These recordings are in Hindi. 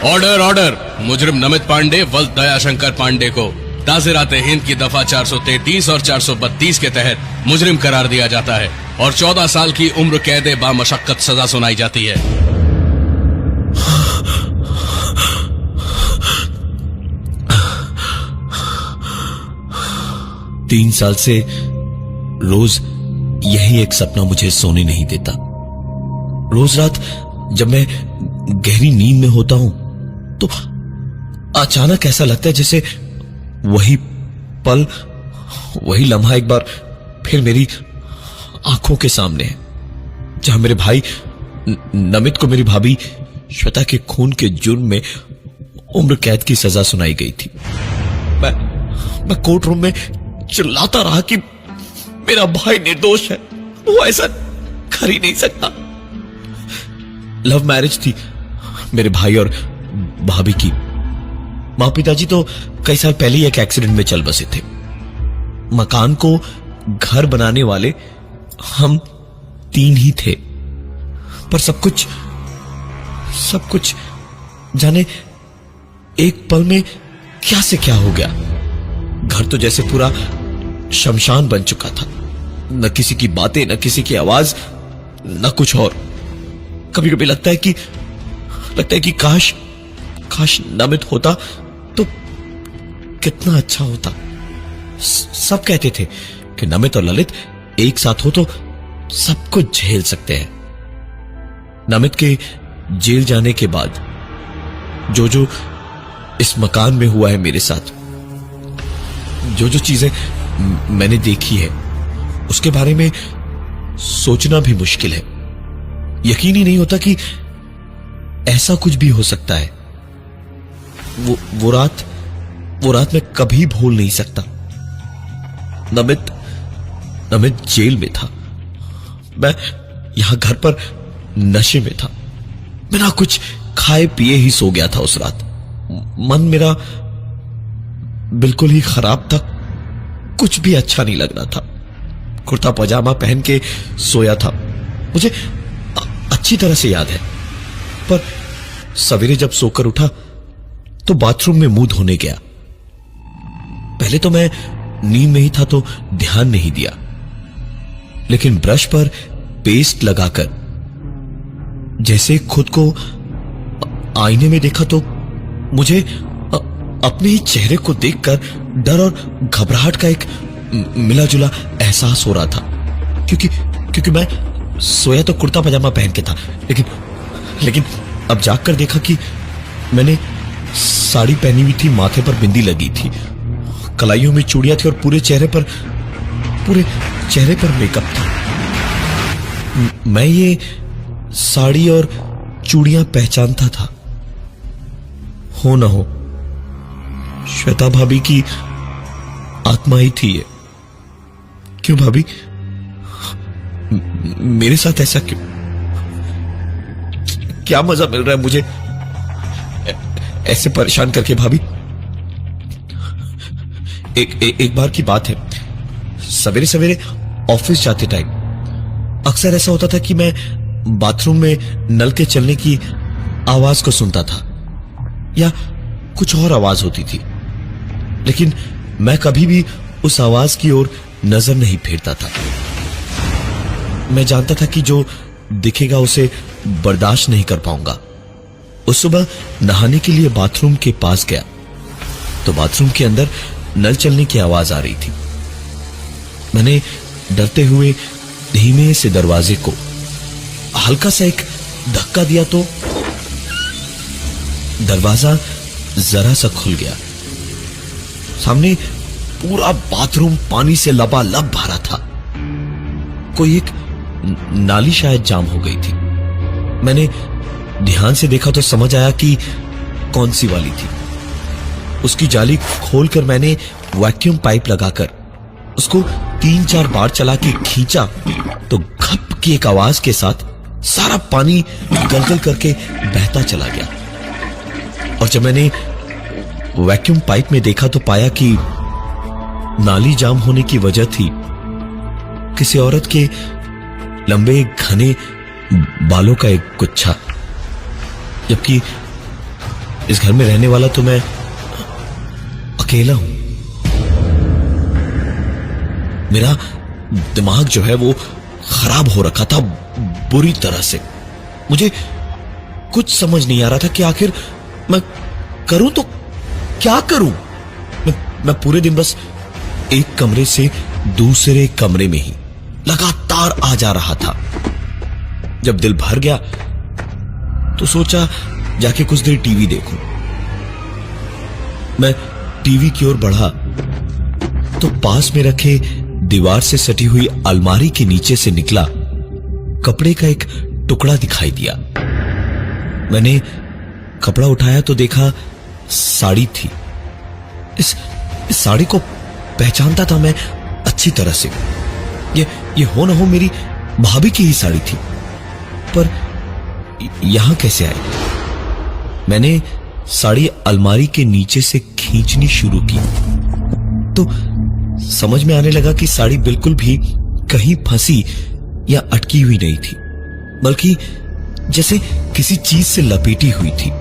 Order order. मुजरिम नमित पांडे वल्द दयाशंकर पांडे को ताज़िरात हिंद की दफा 433 और 432 के तहत मुजरिम करार दिया जाता है और 14 साल की उम्र कैद बामशक्कत सजा सुनाई जाती है। तीन साल से रोज यही एक सपना मुझे सोने नहीं देता। रोज रात जब मैं गहरी नींद में होता हूं तो अचानक ऐसा लगता है जैसे वही पल, वही लम्हा एक बार फिर मेरी आंखों के सामने है, जहां मेरे भाई नमित को मेरी भाभी श्वेता के खून के जुर्म में उम्र कैद की सजा सुनाई गई थी। मैं कोर्ट रूम में चिल्लाता रहा कि मेरा भाई निर्दोष है, वो ऐसा कर ही नहीं सकता। लव मैरिज थी मेरे भाई और भाभी की। मां पिताजी तो कई साल पहले ही एक एक्सीडेंट में चल बसे थे। मकान को घर बनाने वाले हम तीन ही थे, पर सब कुछ जाने एक पल में क्या से क्या हो गया। घर तो जैसे पूरा शमशान बन चुका था, न किसी की बातें, न किसी की आवाज, न कुछ और। कभी कभी लगता है कि काश नमित होता तो कितना अच्छा होता। सब कहते थे कि नमित और ललित एक साथ हो तो सब कुछ झेल सकते हैं। नमित के जेल जाने के बाद जो इस मकान में हुआ है मेरे साथ, जो चीजें मैंने देखी है, उसके बारे में सोचना भी मुश्किल है। यकीन ही नहीं होता कि ऐसा कुछ भी हो सकता है। वो रात मैं कभी भूल नहीं सकता। नमित जेल में था, मैं यहां घर पर नशे में था। बिना कुछ खाए पिए ही सो गया था उस रात। मन मेरा बिल्कुल ही खराब था, कुछ भी अच्छा नहीं लग रहा था। कुर्ता पजामा पहन के सोया था, मुझे अच्छी तरह से याद है। पर सवेरे जब सोकर उठा तो बाथरूम में मुंह धोने गया। पहले तो मैं नींद में ही था तो ध्यान नहीं दिया, लेकिन ब्रश पर पेस्ट लगाकर जैसे खुद को आईने में देखा तो मुझे अपने ही चेहरे को देखकर डर और घबराहट का एक मिला जुला एहसास हो रहा था। क्योंकि मैं सोया तो कुर्ता पजामा पहन के था, लेकिन अब जागकर देखा कि मैंने साड़ी पहनी हुई थी, माथे पर बिंदी लगी थी, कलाइयों में चूड़ियां थी और पूरे चेहरे पर मेकअप था। मैं ये साड़ी और चूड़ियां पहचानता था। हो न हो श्वेता भाभी की आत्मा ही थी ये। क्यों भाभी, मेरे साथ ऐसा क्यों? क्या मजा मिल रहा है मुझे ऐसे परेशान करके? भाभी, एक बार की बात है, सवेरे सवेरे ऑफिस जाते टाइम अक्सर ऐसा होता था कि मैं बाथरूम में नल के चलने की आवाज को सुनता था या कुछ और आवाज होती थी, लेकिन मैं कभी भी उस आवाज की ओर नजर नहीं फेरता था। मैं जानता था कि जो दिखेगा उसे बर्दाश्त नहीं कर पाऊंगा। उस सुबह नहाने के लिए बाथरूम के पास गया तो बाथरूम के अंदर नल चलने की आवाज आ रही थी। मैंने डरते हुए धीमे से दरवाजे को हल्का सा एक धक्का दिया तो दरवाजा जरा सा खुल गया। सामने पूरा बाथरूम पानी से लबालब भरा था। कोई एक नाली शायद जाम हो गई थी। मैंने ध्यान से देखा तो समझ आया कि कौन सी वाली थी। उसकी जाली खोलकर मैंने वैक्यूम पाइप लगाकर उसको 3-4 बार चला के खींचा तो घप की एक आवाज के साथ सारा पानी गलगल करके बहता चला गया। और जब मैंने वैक्यूम पाइप में देखा तो पाया कि नाली जाम होने की वजह थी किसी औरत के लंबे घने बालों का एक गुच्छा, इस घर में रहने वाला तो मैं अकेला हूं। मेरा दिमाग जो है वो खराब हो रखा था बुरी तरह से। मुझे कुछ समझ नहीं आ रहा था कि आखिर मैं करूं तो क्या करूं। मैं पूरे दिन बस एक कमरे से दूसरे कमरे में ही लगातार आ जा रहा था। जब दिल भर गया तो सोचा जाके कुछ देर टीवी देखूं। मैं टीवी की ओर बढ़ा तो पास में रखे दीवार से सटी हुई अलमारी के नीचे से निकला कपड़े का एक टुकड़ा दिखाई दिया। मैंने कपड़ा उठाया तो देखा साड़ी थी। इस साड़ी को पहचानता था मैं अच्छी तरह से। ये हो न हो मेरी भाभी की ही साड़ी थी, पर यहां कैसे आई? मैंने साड़ी अलमारी के नीचे से खींचनी शुरू की तो समझ में आने लगा कि साड़ी बिल्कुल भी कहीं फंसी या अटकी हुई नहीं थी, बल्कि जैसे किसी चीज से लपेटी हुई थी।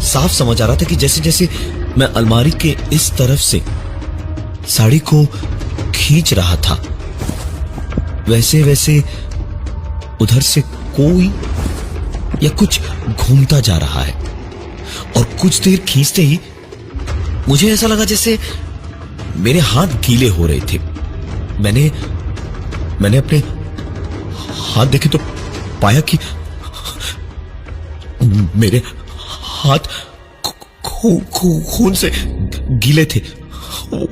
साफ समझ आ रहा था कि जैसे जैसे मैं अलमारी के इस तरफ से साड़ी को खींच रहा था, वैसे वैसे उधर से कोई या कुछ घूमता जा रहा है। और कुछ देर खींचते ही मुझे ऐसा लगा जैसे मेरे हाथ गीले हो रहे थे। मैंने अपने हाथ देखे तो पाया कि मेरे हाथ खून से गीले थे।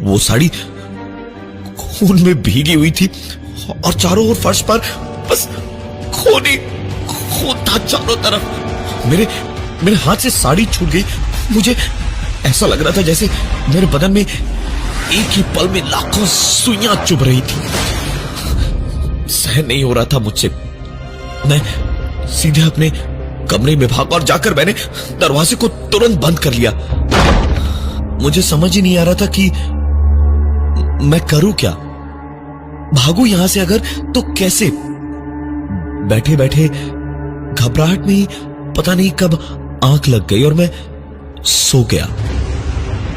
वो साड़ी खून में भीगी हुई थी और चारों ओर फर्श पर बस खून था चारों तरफ। मेरे हाथ से साड़ी छूट गई। मुझे ऐसा लग रहा था जैसे मेरे बदन में एक ही पल में लाखों सुइयां चुभ रही थी। सहन नहीं हो रहा था मुझसे। मैं सीधे अपने कमरे में भागा और जाकर मैंने दरवाजे को तुरंत बंद कर लिया। मुझे समझ ही नहीं आ रहा था कि मैं करूं क्या, भागूं यहां से अगर तो कैसे। बैठे बैठे घबराहट में ही पता नहीं कब आंख लग गई और मैं सो गया।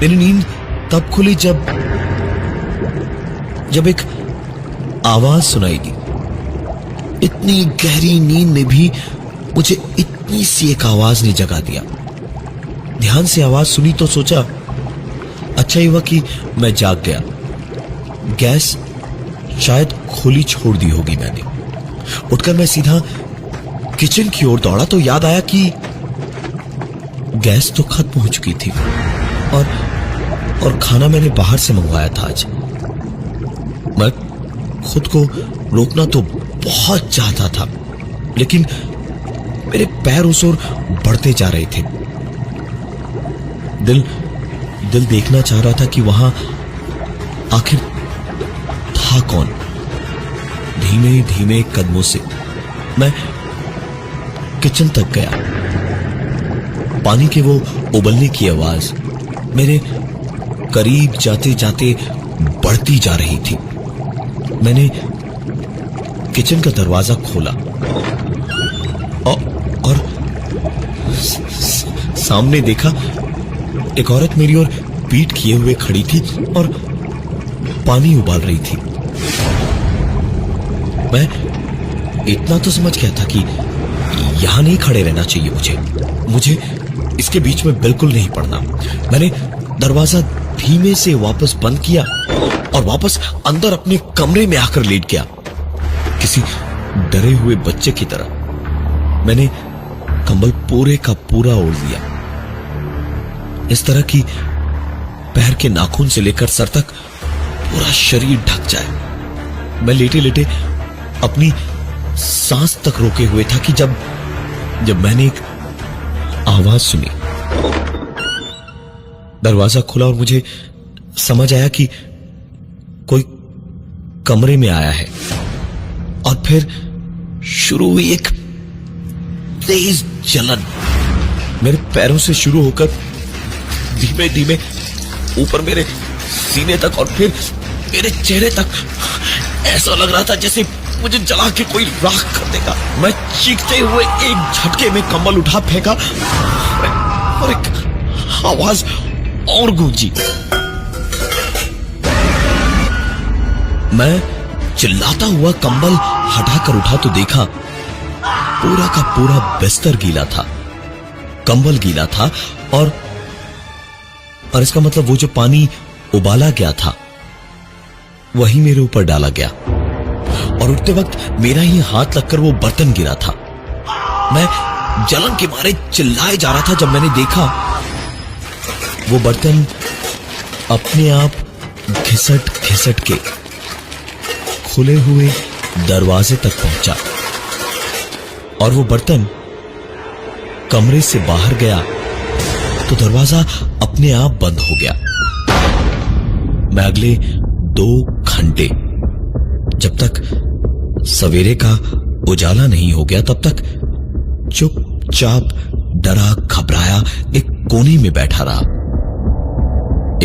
मेरी नींद तब खुली जब एक आवाज सुनाई दी। इतनी गहरी नींद में भी मुझे इतनी सी एक आवाज ने जगा दिया। ध्यान से आवाज सुनी तो सोचा अच्छा ही हुआ कि मैं जाग गया। गैस शायद खुली छोड़ दी होगी मैंने। उठकर मैं सीधा किचन की ओर दौड़ा तो याद आया कि गैस तो खत्म हो चुकी थी और खाना मैंने बाहर से मंगवाया था आज। मैं खुद को रोकना तो बहुत चाहता था, लेकिन मेरे पैर उस ओर बढ़ते जा रहे थे। दिल देखना चाह रहा था कि वहां आखिर था कौन। धीमे धीमे कदमों से मैं किचन तक गया। पानी के वो उबलने की आवाज मेरे करीब जाते जाते बढ़ती जा रही थी। मैंने किचन का दरवाजा खोला और सामने देखा एक औरत मेरी ओर पीठ किए हुए खड़ी थी और पानी उबाल रही थी। मैं इतना तो समझ गया था कि यहां नहीं खड़े रहना चाहिए मुझे इसके बीच में बिल्कुल नहीं पड़ना। मैंने दरवाजा धीमे से वापस बंद किया और वापस अंदर अपने कमरे में आकर लेट गया, किसी डरे हुए बच्चे की तरह। मैंने कंबल पूरे का पूरा ओढ़ लिया, इस तरह की पैर के नाखून से लेकर सर तक पूरा शरीर ढक जाए। मैं लेटे लेटे अपनी सांस तक रोके हुए था कि जब मैंने एक आवाज सुनी। दरवाजा खुला और मुझे समझ आया कि कोई कमरे में आया है। और फिर शुरू हुई एक तेज जलन मेरे पैरों से शुरू होकर धीमे धीमे ऊपर मेरे सीने तक और फिर मेरे चेहरे तक। ऐसा लग रहा था जैसे मुझे जला के कोई राख कर देगा। मैं चीखते हुए एक झटके में कंबल उठा फेंका। और एक आवाज और गूंजी। मैं चिल्लाता हुआ कंबल हटाकर उठा तो देखा पूरा का पूरा बिस्तर गीला था, कंबल गीला था और इसका मतलब वो जो पानी उबाला गया था वही मेरे ऊपर डाला गया और उठते वक्त मेरा ही हाथ लगकर वो बर्तन गिरा था। मैं जलन के मारे चिल्लाए जा रहा था जब मैंने देखा वो बर्तन अपने आप घिसट घिसट के खुले हुए दरवाजे तक पहुंचा और वो बर्तन कमरे से बाहर गया तो दरवाजा अपने आप बंद हो गया। मैं अगले 2 घंटे, जब तक सवेरे का उजाला नहीं हो गया, तब तक चुपचाप डरा घबराया एक कोने में बैठा रहा।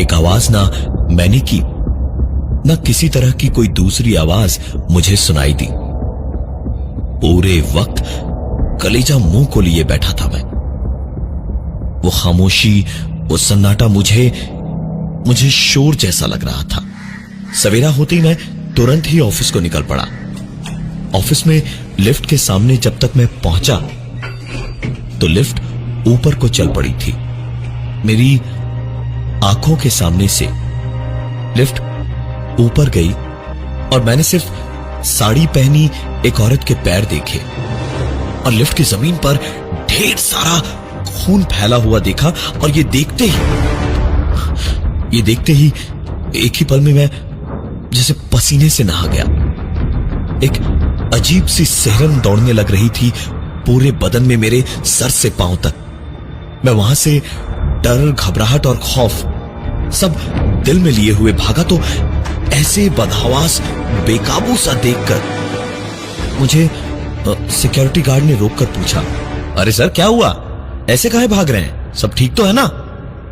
एक आवाज ना मैंने की, न किसी तरह की कोई दूसरी आवाज मुझे सुनाई दी। पूरे वक्त कलेजा मुंह को लिए बैठा था मैं। वो खामोशी, वो सन्नाटा मुझे शोर जैसा लग रहा था। सवेरा होते ही मैं तुरंत ही ऑफिस को निकल पड़ा। ऑफिस में लिफ्ट के सामने जब तक मैं पहुंचा तो लिफ्ट ऊपर को चल पड़ी थी। मेरी आंखों के सामने से लिफ्ट ऊपर गई और मैंने सिर्फ साड़ी पहनी एक औरत के पैर देखे और लिफ्ट की जमीन पर ढेर सारा खून फैला हुआ देखा। और ये देखते ही एक ही पल में मैं जैसे पसीने से नहा गया। एक अजीब सी सिहरन दौड़ने लग रही थी पूरे बदन में, मेरे सर से पांव तक। मैं वहां से डर, घबराहट और खौफ सब दिल में लिए हुए भागा तो ऐसे बदहवास बेकाबू सा देखकर मुझे सिक्योरिटी गार्ड ने रोककर पूछा, अरे सर क्या हुआ, ऐसे काहे भाग रहे हैं, सब ठीक तो है ना?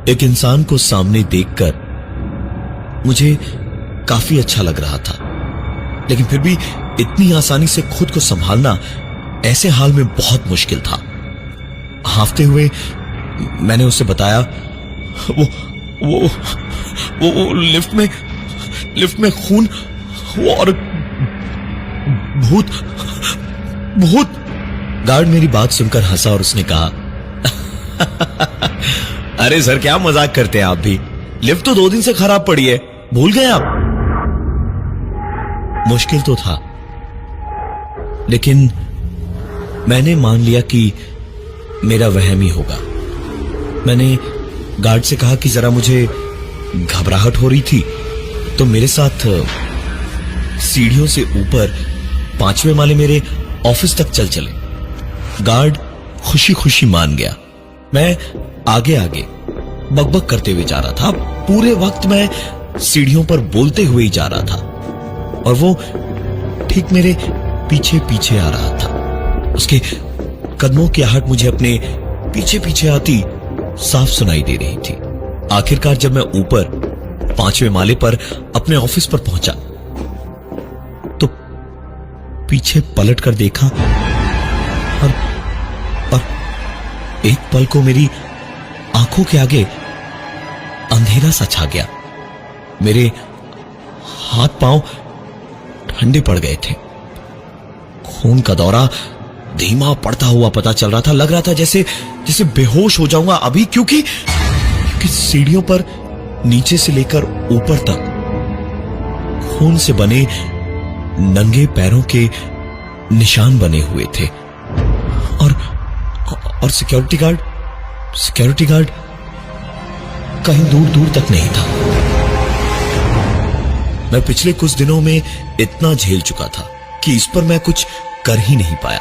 एक इंसान को सामने देखकर मुझे काफी अच्छा लग रहा था, लेकिन फिर भी इतनी आसानी से खुद को संभालना ऐसे हाल में बहुत मुश्किल था। हांफते हुए मैंने उसे बताया, वो लिफ्ट में खून, वो और भूत। गार्ड मेरी बात सुनकर हंसा और उसने कहा, अरे सर क्या मजाक करते हैं आप भी, लिफ्ट तो 2 दिन से खराब पड़ी है, भूल गए आप? मुश्किल तो था, लेकिन मैंने मान लिया कि मेरा वहम ही होगा। मैंने गार्ड से कहा कि जरा मुझे घबराहट हो रही थी तो मेरे साथ सीढ़ियों से ऊपर 5वें माले मेरे ऑफिस तक चले। गार्ड खुशी खुशी मान गया। मैं आगे आगे बकबक करते हुए जा रहा था। पूरे वक्त मैं सीढ़ियों पर बोलते हुए ही जा रहा था और वो ठीक मेरे पीछे पीछे आ रहा था। उसके कदमों की आहट मुझे अपने पीछे पीछे आती साफ सुनाई दे रही थी। आखिरकार जब मैं ऊपर 5वें माले पर अपने ऑफिस पर पहुंचा तो पीछे पलट कर देखा और एक पल को मेरी आंखों के आगे अंधेरा सा छा गया। मेरे हाथ पांव ठंडे पड़ गए थे। खून का दौरा धीमा पड़ता हुआ पता चल रहा था। लग रहा था जैसे बेहोश हो जाऊंगा अभी, क्योंकि सीढ़ियों पर नीचे से लेकर ऊपर तक खून से बने नंगे पैरों के निशान बने हुए थे और सिक्योरिटी गार्ड कहीं दूर दूर तक नहीं था। मैं पिछले कुछ दिनों में इतना झेल चुका था कि इस पर मैं कुछ कर ही नहीं पाया।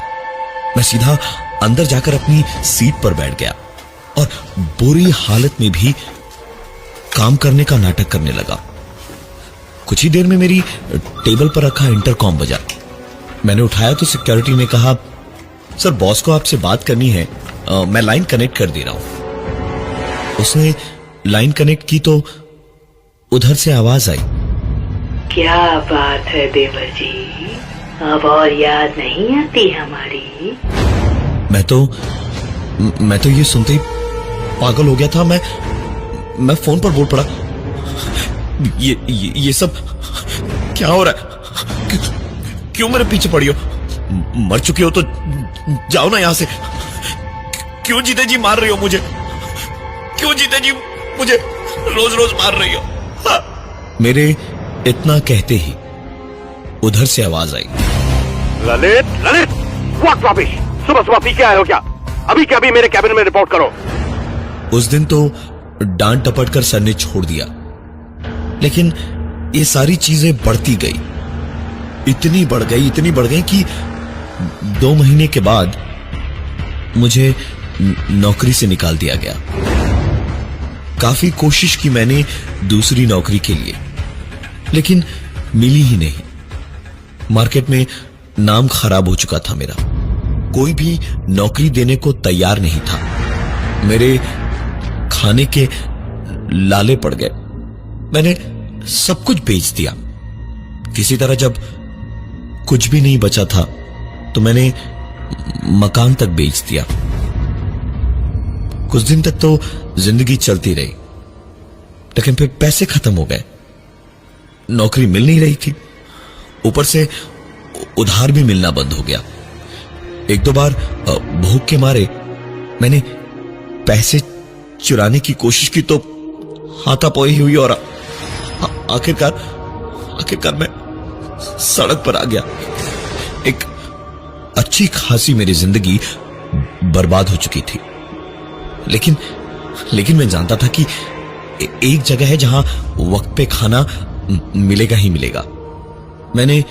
मैं सीधा अंदर जाकर अपनी सीट पर बैठ गया और बुरी हालत में भी काम करने का नाटक करने लगा। कुछ ही देर में मेरी टेबल पर रखा इंटरकॉम बजा। मैंने उठाया तो सिक्योरिटी ने कहा, सर बॉस को आपसे बात करनी है, मैं लाइन कनेक्ट कर दे रहा हूं। उसने लाइन कनेक्ट की तो उधर से आवाज आई, क्या बात है देवर जी, अब और याद नहीं आती हमारी? मैं तो ये सुनते ही पागल हो गया था। मैं फोन पर बोल पड़ा, ये सब क्या हो रहा है? क्यों मेरे पीछे पड़ी हो? मर चुकी हो तो जाओ ना यहां से। क्यों जीते जी मार रही हो मुझे? क्यों जीते जी मुझे रोज रोज मार रही हो? हाँ। मेरे इतना कहते ही उधर से आवाज आई, ललित, ललित, व्हाट रबिश! सुबह सुबह पी के आए हो क्या? अभी के अभी मेरे कैबिन में रिपोर्ट करो। उस दिन तो डांट टपट कर सर ने छोड़ दिया, लेकिन ये सारी चीजें बढ़ती गई, इतनी बढ़ गई कि 2 महीने के बाद मुझे नौकरी से निकाल दिया गया। काफी कोशिश की मैंने दूसरी नौकरी के लिए, लेकिन मिली ही नहीं। मार्केट में नाम खराब हो चुका था मेरा, कोई भी नौकरी देने को तैयार नहीं था। मेरे खाने के लाले पड़ गए। मैंने सब कुछ बेच दिया। किसी तरह जब कुछ भी नहीं बचा था तो मैंने मकान तक बेच दिया। कुछ दिन तक तो जिंदगी चलती रही, लेकिन फिर पैसे खत्म हो गए, नौकरी मिल नहीं रही थी, ऊपर से उधार भी मिलना बंद हो गया। 1-2 बार भूख के मारे मैंने पैसे चुराने की कोशिश की तो हाथापाई हुई और आखिरकार मैं सड़क पर आ गया। एक अच्छी खासी मेरी जिंदगी बर्बाद हो चुकी थी, लेकिन मैं जानता था कि एक जगह है जहां वक्त पे खाना मिलेगा ही मिलेगा। मैंने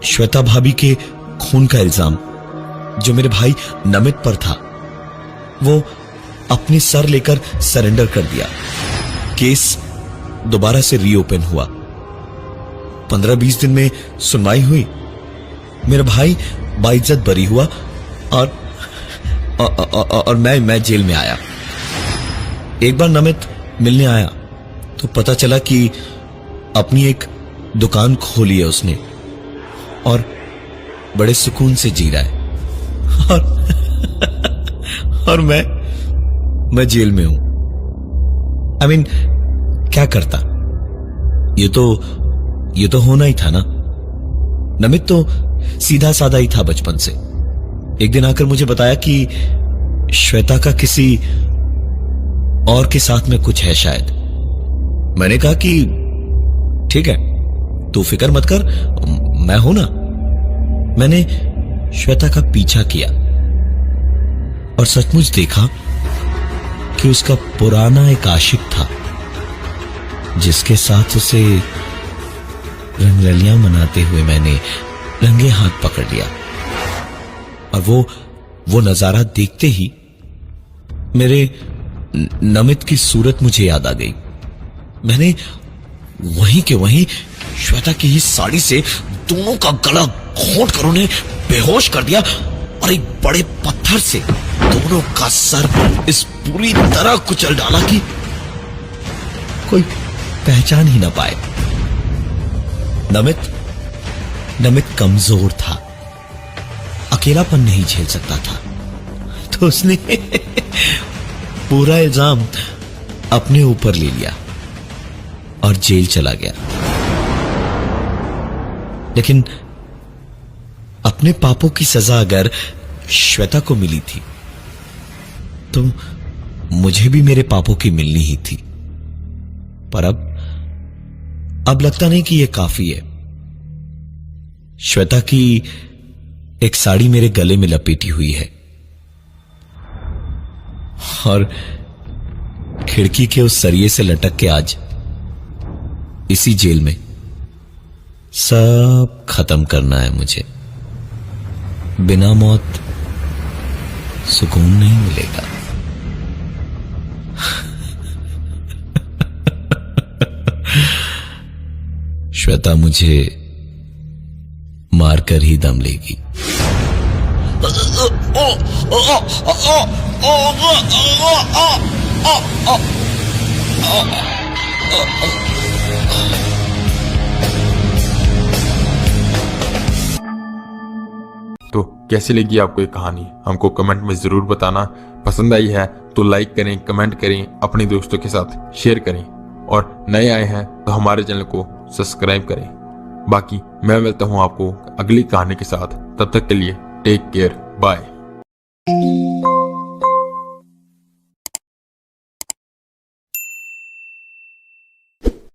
श्वेता भाभी के खून का इल्जाम जो मेरे भाई नमित पर था, वो अपने सर लेकर सरेंडर कर दिया। केस दोबारा से रीओपन हुआ। 15-20 दिन में सुनवाई हुई। मेरा भाई बाइज्जत बरी हुआ और मैं जेल में आया। एक बार नमित मिलने आया तो पता चला कि अपनी एक दुकान खोली है उसने और बड़े सुकून से जी रहा है, और मैं जेल में हूं। I mean, क्या करता? ये तो होना ही था ना। नमित तो सीधा साधा ही था बचपन से। एक दिन आकर मुझे बताया कि श्वेता का किसी और के साथ में कुछ है शायद। मैंने कहा कि ठीक है, तू फिक्र मत कर, मैं हूं ना। मैंने श्वेता का पीछा किया और सचमुच देखा कि उसका पुराना एक आशिक था जिसके साथ उसे रंगरलियां मनाते हुए मैंने रंगे हाथ पकड़ लिया। और वो नजारा देखते ही मेरे नमित की सूरत मुझे याद आ गई। मैंने वहीं के वहीं श्वेता की ही साड़ी से दोनों का गला घोंट कर उन्हें बेहोश कर दिया और एक बड़े पत्थर से दोनों का सर इस पूरी तरह कुचल डाला कि कोई पहचान ही ना पाए। नमित कमजोर था, अकेलापन नहीं झेल सकता था, तो उसने पूरा इल्जाम अपने ऊपर ले लिया और जेल चला गया। लेकिन अपने पापों की सजा अगर श्वेता को मिली थी तो मुझे भी मेरे पापों की मिलनी ही थी। पर अब लगता नहीं कि यह काफी है। श्वेता की एक साड़ी मेरे गले में लपेटी हुई है और खिड़की के उस सरिये से लटक के आज इसी जेल में सब खत्म करना है मुझे। बिना मौत सुकून नहीं मिलेगा। श्वेता मुझे मारकर ही दम लेगी। तो कैसी लगी आपको ये कहानी हमको कमेंट में ज़रूर बताना। पसंद आई है तो लाइक करें, कमेंट करें, अपने दोस्तों के साथ शेयर करें और नए आए हैं तो हमारे चैनल को सब्सक्राइब करें। बाकी मैं मिलता हूँ आपको अगली कहानी के साथ, तब तक के लिए टेक केयर, बाय।